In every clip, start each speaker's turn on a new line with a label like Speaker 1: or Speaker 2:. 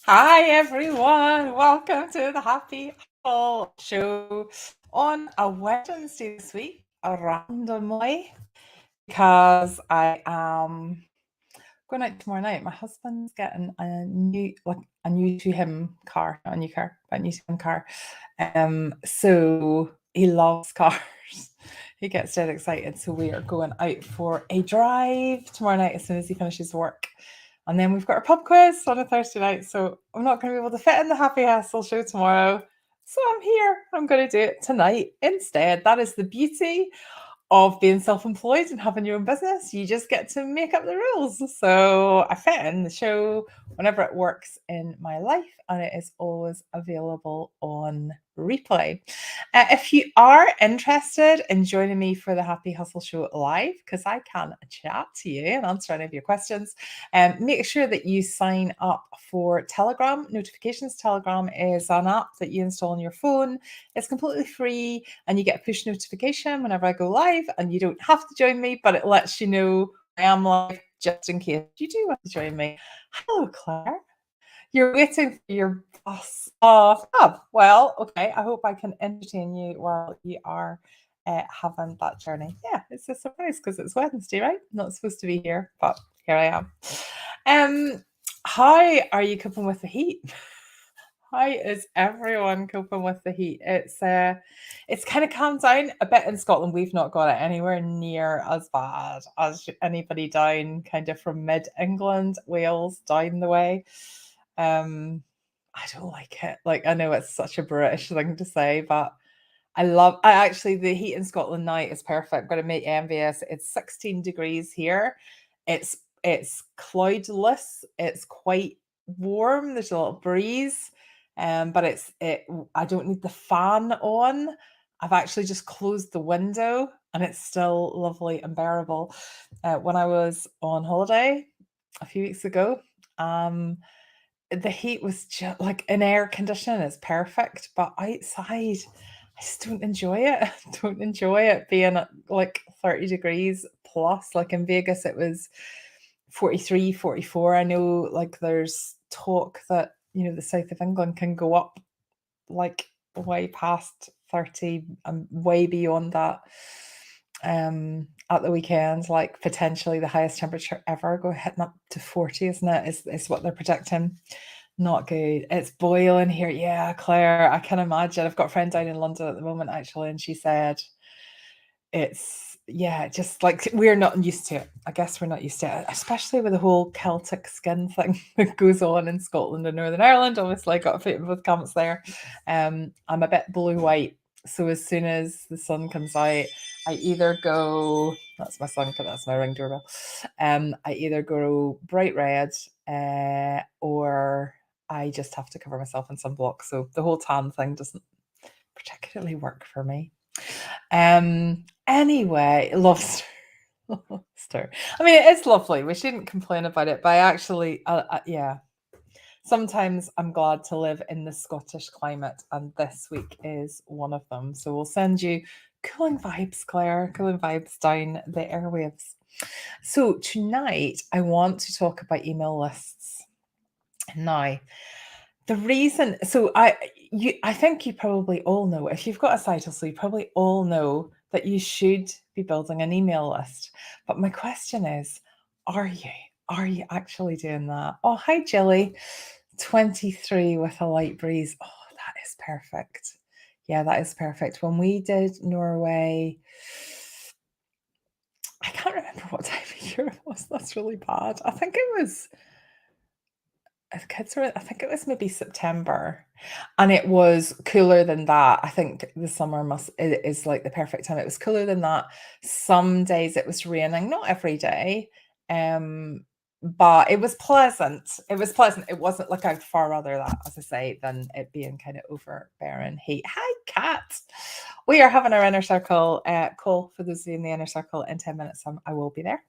Speaker 1: Hi everyone, welcome to the Happy Apple Show on a Wednesday this week, randomly, because I am going out tomorrow night. My husband's getting a new to him car, not a new car, but a new to him car. So he loves cars. He gets dead excited. So we are going out for a drive tomorrow night as soon as he finishes work. And then we've got our pub quiz on a Thursday night. So I'm not going to be able to fit in the Happy Hustle show tomorrow. So I'm here. I'm going to do it tonight instead. That is the beauty of being self-employed and having your own business. You just get to make up the rules. So I fit in the show whenever it works in my life, and it is always available on replay. If you are interested in joining me for the Happy Hustle Show live, because I can chat to you and answer any of your questions, make sure that you sign up for Telegram notifications. Telegram is an app that you install on your phone. It's completely free, and you get a push notification whenever I go live, and you don't have to join me, but it lets you know I am live just in case you do want to join me. Hello, Claire. You're waiting for your bus. Oh, fab. Well, okay. I hope I can entertain you while you are having that journey. Yeah, it's a surprise because it's Wednesday, right? Not supposed to be here, but here I am. How are you coping with the heat? How is everyone coping with the heat? It's kind of calmed down a bit in Scotland. We've not got it anywhere near as bad as anybody down kind of from mid England, Wales, down the way. I don't like it. Like, I know it's such a British thing to say, but I actually, the heat in Scotland now is perfect. I'm gonna make envious. It's 16 degrees here. It's cloudless. It's quite warm. There's a little breeze. But I don't need the fan on. I've actually just closed the window and it's still lovely and bearable. When I was on holiday a few weeks ago, um, the heat was just like in air conditioning is perfect, but outside, I just don't enjoy it. I don't enjoy it being at like 30 degrees plus. Like in Vegas, it was 43, 44. I know like there's talk that, the south of England can go up like way past 30 and way beyond that at the weekend, like potentially the highest temperature ever go hitting up to 40, isn't it? Is what they're predicting. Not good. It's boiling here. Yeah, Claire, I can imagine. I've got a friend down in London at the moment, actually, and she said yeah, just like we're not used to it. I guess we're not used to it, especially with the whole Celtic skin thing that goes on in Scotland and Northern Ireland. Obviously, I got a foot in both camps there. I'm a bit blue white, so as soon as the sun comes out, I either go. That's my son. That's my ring doorbell. I either go bright red, or I just have to cover myself in sunblock. So the whole tan thing doesn't particularly work for me. Anyway, lobster. Lobster. I mean, it's lovely. We shouldn't complain about it, but I actually, yeah. Sometimes I'm glad to live in the Scottish climate, and this week is one of them. So we'll send you cooling vibes, Claire, cooling vibes down the airwaves. So tonight, I want to talk about email lists. Now, the reason, so I think you probably all know, if you've got a side hustle, you probably all know that you should be building an email list. But my question is, are you? Are you actually doing that? Oh, hi, Jilly. 23 with a light breeze. Oh, that is perfect. Yeah, that is perfect. When we did Norway, I can't remember what time of year it was. That's really bad. I think it was I think it was maybe September, and it was cooler than that. I think the summer is like the perfect time. It was cooler than that. Some days it was raining, not every day. But it was pleasant. It was pleasant. It wasn't like I'd far rather that, as I say, than it being kind of overbearing heat. Hi, Kat. We are having our inner circle call for those of you in the inner circle in 10 minutes. I will be there.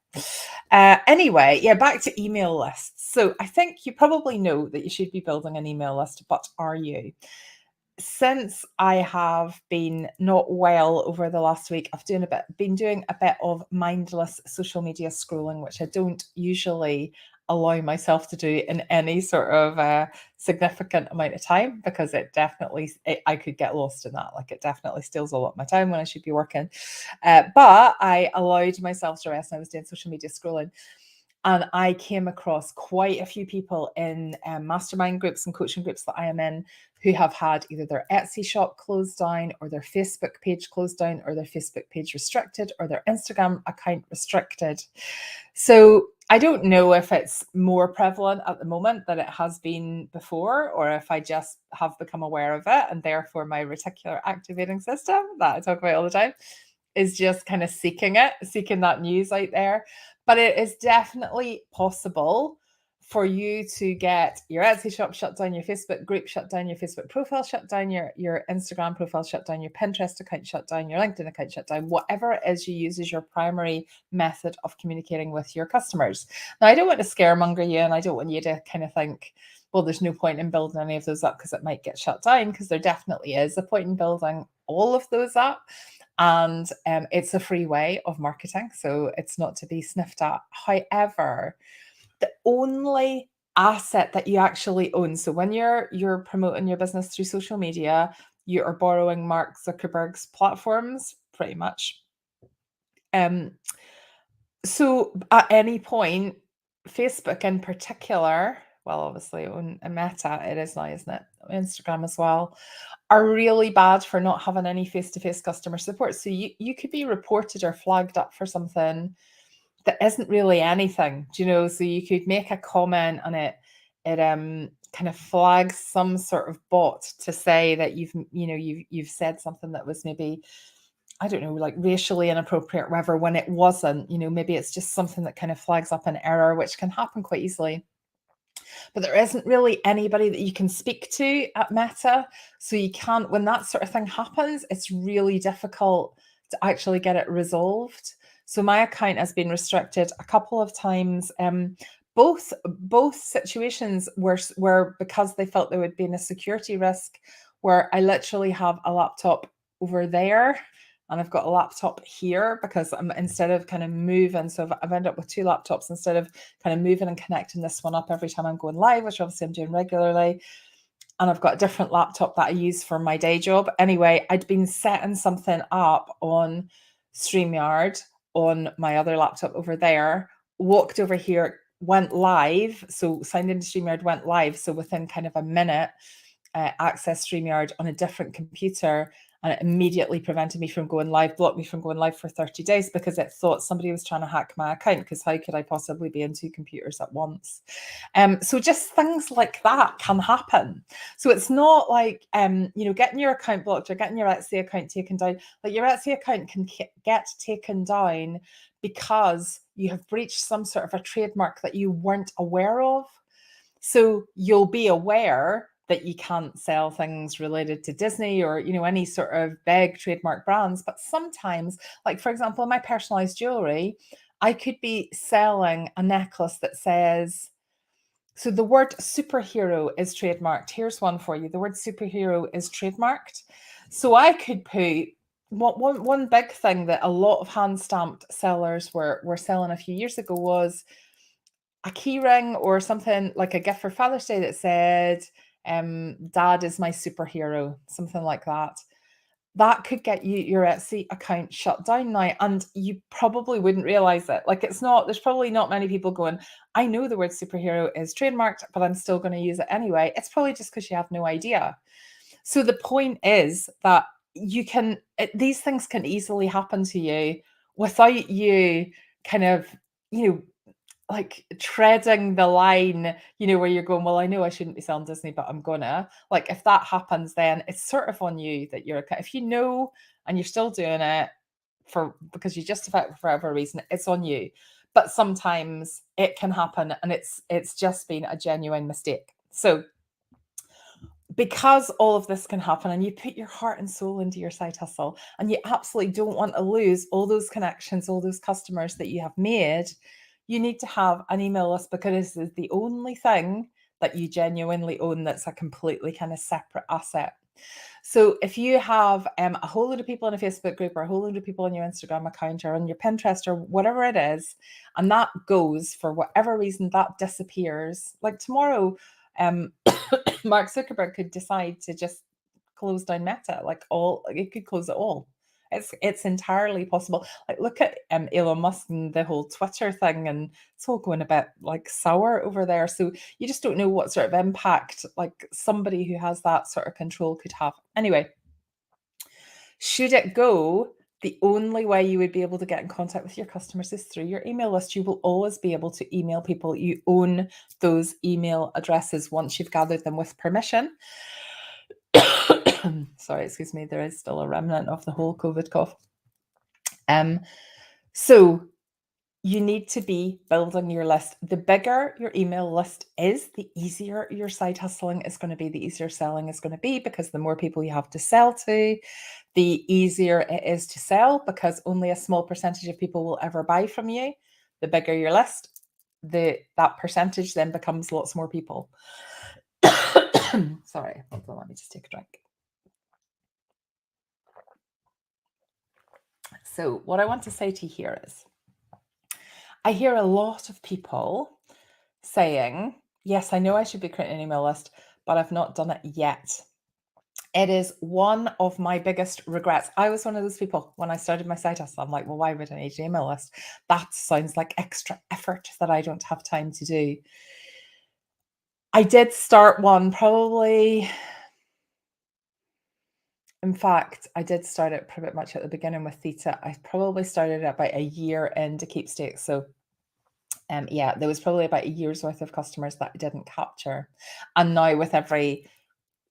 Speaker 1: Anyway, yeah, back to email lists. So I think you probably know that you should be building an email list, but are you? Since I have been not well over the last week, I've been doing a bit of mindless social media scrolling, which I don't usually allow myself to do in any sort of significant amount of time, because I could get lost in that. Like, it definitely steals a lot of my time when I should be working. But I allowed myself to rest, and I was doing social media scrolling. And I came across quite a few people in mastermind groups and coaching groups that I am in who have had either their Etsy shop closed down, or their Facebook page closed down, or their Facebook page restricted, or their Instagram account restricted. So I don't know if it's more prevalent at the moment than it has been before, or if I just have become aware of it, and therefore my reticular activating system that I talk about all the time is just kind of seeking that news out there. But it is definitely possible for you to get your Etsy shop shut down, your Facebook group shut down, your Facebook profile shut down, your Instagram profile shut down, your Pinterest account shut down, your LinkedIn account shut down, whatever it is you use as your primary method of communicating with your customers. Now, I don't want to scaremonger you, and I don't want you to kind of think, well, there's no point in building any of those up because it might get shut down, because there definitely is a point in building all of those up. And it's a free way of marketing, so it's not to be sniffed at. However, the only asset that you actually own, so when you're promoting your business through social media, you are borrowing Mark Zuckerberg's platforms pretty much. So at any point, Facebook in particular, well, obviously on Meta it is now, isn't it? Instagram as well, are really bad for not having any face-to-face customer support. So you could be reported or flagged up for something that isn't really anything, do you know? So you could make a comment and it kind of flags some sort of bot to say that you've said something that was maybe, I don't know, like racially inappropriate, whatever, when it wasn't. Maybe it's just something that kind of flags up an error, which can happen quite easily. But there isn't really anybody that you can speak to at Meta. So you can't, when that sort of thing happens, it's really difficult to actually get it resolved. So my account has been restricted a couple of times. Both situations were because they felt there would be a security risk, where I literally have a laptop over there and I've got a laptop here, because I'm, instead of kind of moving, so I've ended up with two laptops instead of kind of moving and connecting this one up every time I'm going live, which obviously I'm doing regularly. And I've got a different laptop that I use for my day job. Anyway, I'd been setting something up on StreamYard on my other laptop over there, walked over here, went live. So signed into StreamYard, went live. So within kind of a minute, access StreamYard on a different computer, and it immediately prevented me from going live, blocked me from going live for 30 days, because it thought somebody was trying to hack my account, because how could I possibly be in two computers at once? So just things like that can happen. So it's not like, getting your account blocked or getting your Etsy account taken down. Like, your Etsy account can get taken down because you have breached some sort of a trademark that you weren't aware of. So you'll be aware that you can't sell things related to Disney or, any sort of big trademark brands. But sometimes, like for example, in my personalized jewelry, I could be selling a necklace that says, so the word superhero is trademarked. Here's one for you. The word superhero is trademarked. So I could put one big thing that a lot of hand stamped sellers were selling a few years ago was a key ring or something, like a gift for Father's Day, that said, Dad is my superhero, something like that. That could get your Etsy account shut down now, and you probably wouldn't realize it. Like, there's probably not many people going, I know the word superhero is trademarked, but I'm still going to use it anyway. It's probably just because you have no idea. So the point is that these things can easily happen to you without you kind of, like treading the line, where you're going, well, I know I shouldn't be selling Disney, but I'm gonna. Like, if that happens, then it's sort of on you that if you know and you're still doing it because you justify it for whatever reason, it's on you. But sometimes it can happen, and it's just been a genuine mistake. So because all of this can happen, and you put your heart and soul into your side hustle, and you absolutely don't want to lose all those connections, all those customers that you have made, you need to have an email list, because this is the only thing that you genuinely own that's a completely kind of separate asset. So if you have a whole load of people in a Facebook group or a whole load of people on your Instagram account or on your Pinterest or whatever it is, and that goes for whatever reason, that disappears. Like tomorrow, Mark Zuckerberg could decide to just close down Meta, it could close it all. It's entirely possible. Like look at Elon Musk and the whole Twitter thing, and it's all going a bit like sour over there. So you just don't know what sort of impact like somebody who has that sort of control could have. Anyway, should it go, the only way you would be able to get in contact with your customers is through your email list. You will always be able to email people. You own those email addresses once you've gathered them with permission. Sorry, excuse me, there is still a remnant of the whole COVID cough. So you need to be building your list. The bigger your email list is, the easier your side hustling is going to be, the easier selling is going to be, because the more people you have to sell to, the easier it is to sell, because only a small percentage of people will ever buy from you. The bigger your list, that percentage then becomes lots more people. Sorry, hold on, let me just take a drink. So what I want to say to you here is, I hear a lot of people saying, yes, I know I should be creating an email list, but I've not done it yet. It is one of my biggest regrets. I was one of those people when I started my side hustle. I'm like, well, why would I need an email list? That sounds like extra effort that I don't have time to do. I did start one probably. In fact, I did start it pretty much at the beginning with Theta. I probably started it about a year into Keepstakes. So yeah, there was probably about a year's worth of customers that I didn't capture. And now with every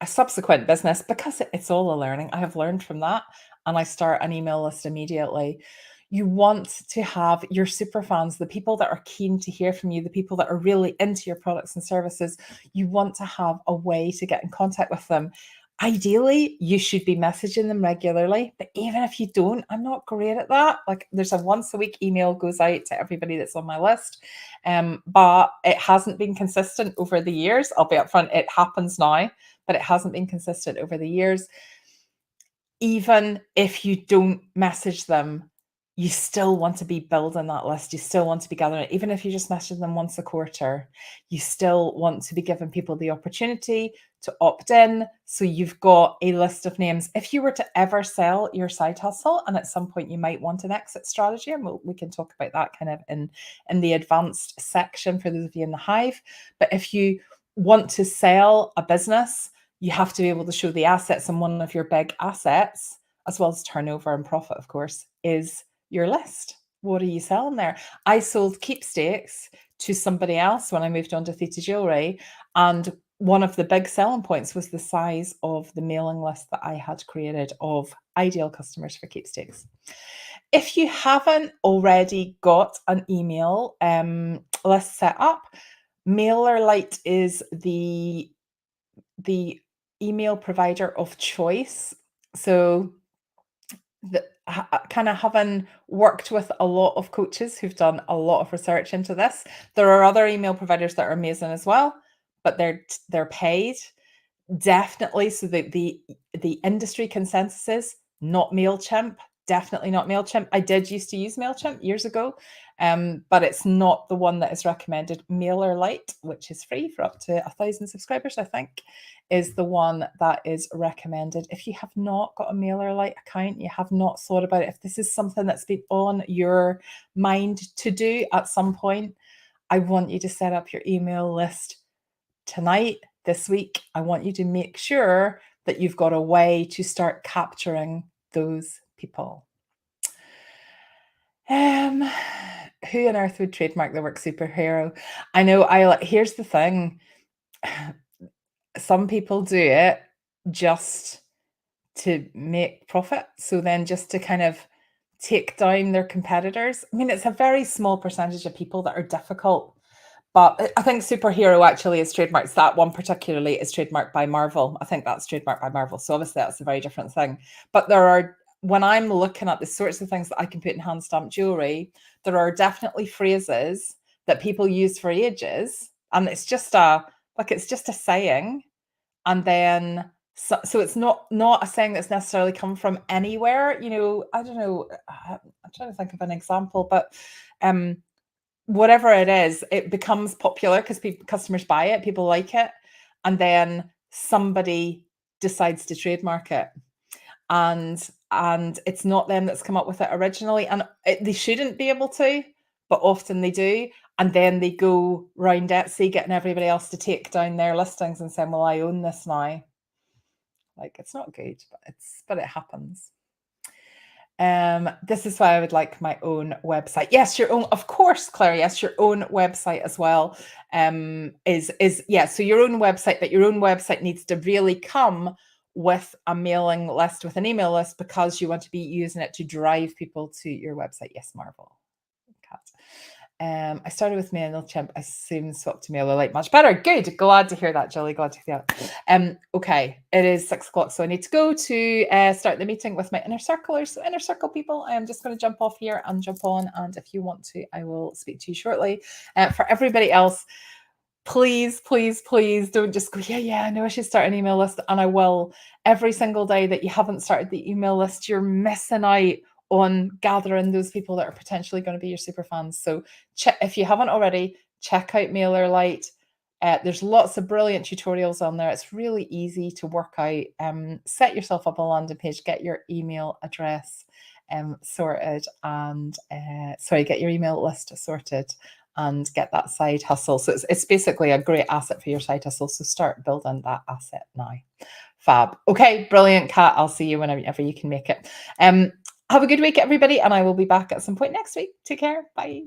Speaker 1: subsequent business, because it's all a learning, I have learned from that, and I start an email list immediately. You want to have your super fans, the people that are keen to hear from you, the people that are really into your products and services. You want to have a way to get in contact with them. Ideally, you should be messaging them regularly, but even if you don't, I'm not great at that. Like there's a once a week email goes out to everybody that's on my list, but it hasn't been consistent over the years. I'll be upfront, it happens now, but it hasn't been consistent over the years. Even if you don't message them, you still want to be building that list. You still want to be gathering it. Even if you just message them once a quarter, you still want to be giving people the opportunity to opt in. So you've got a list of names. If you were to ever sell your side hustle, and at some point you might want an exit strategy, and we can talk about that kind of in the advanced section for those of you in the Hive. But if you want to sell a business, you have to be able to show the assets, and one of your big assets, as well as turnover and profit, of course, is your list. What are you selling there? I sold Keepstakes to somebody else when I moved on to Theta Jewelry, and one of the big selling points was the size of the mailing list that I had created of ideal customers for Keepstakes. If you haven't already got an email list set up, MailerLite is the email provider of choice. So kind of having worked with a lot of coaches who've done a lot of research into this, there are other email providers that are amazing as well, but they're paid. Definitely. So the industry consensus is not MailChimp. Definitely not MailChimp. I did used to use MailChimp years ago, but it's not the one that is recommended. MailerLite, which is free for up to 1,000 subscribers, I think, is the one that is recommended. If you have not got a MailerLite account, you have not thought about it, if this is something that's been on your mind to do at some point, I want you to set up your email list tonight, this week. I want you to make sure that you've got a way to start capturing those people. Who on earth would trademark the word superhero? I know here's the thing. Some people do it just to make profit. So then just to kind of take down their competitors. I mean, it's a very small percentage of people that are difficult. But I think superhero actually is trademarked. That one particularly is trademarked by Marvel. I think that's trademarked by Marvel. So obviously that's a very different thing. But when I'm looking at the sorts of things that I can put in hand stamped jewelry, there are definitely phrases that people use for ages. And it's just a saying. And then So it's not a saying that's necessarily come from anywhere. I don't know. I'm trying to think of an example, but whatever it is, it becomes popular because customers buy it, people like it, and then somebody decides to trademark it, and it's not them that's come up with it originally, and they shouldn't be able to, but often they do, and then they go round Etsy getting everybody else to take down their listings and saying, well, I own this now. Like, it's not good, but it happens. This is why I would like my own website. Yes, your own, of course, Claire. Yes, your own website as well. So your own website, but your own website needs to really come with a mailing list, with an email list, because you want to be using it to drive people to your website. Yes, Marvel. Cat. I started with MailChimp. I soon swapped to MailerLite. Much better. Good. Glad to hear that, Julie. Glad to hear that. Okay, it is 6 o'clock, so I need to go to start the meeting with my inner circlers. So inner circle people, I am just going to jump off here and jump on. And if you want to, I will speak to you shortly. For everybody else, please, please, please don't just go, yeah, I know I should start an email list. And I will. Every single day that you haven't started the email list, you're missing out on gathering those people that are potentially going to be your super fans. So if you haven't already, check out MailerLite. There's lots of brilliant tutorials on there. It's really easy to work out. Set yourself up a landing page, get your email address sorted, and get your email list sorted, and get that side hustle. So it's basically a great asset for your side hustle. So start building that asset now. Fab. Okay, brilliant, Kat. I'll see you whenever you can make it. Have a good week, everybody, and I will be back at some point next week. Take care. Bye.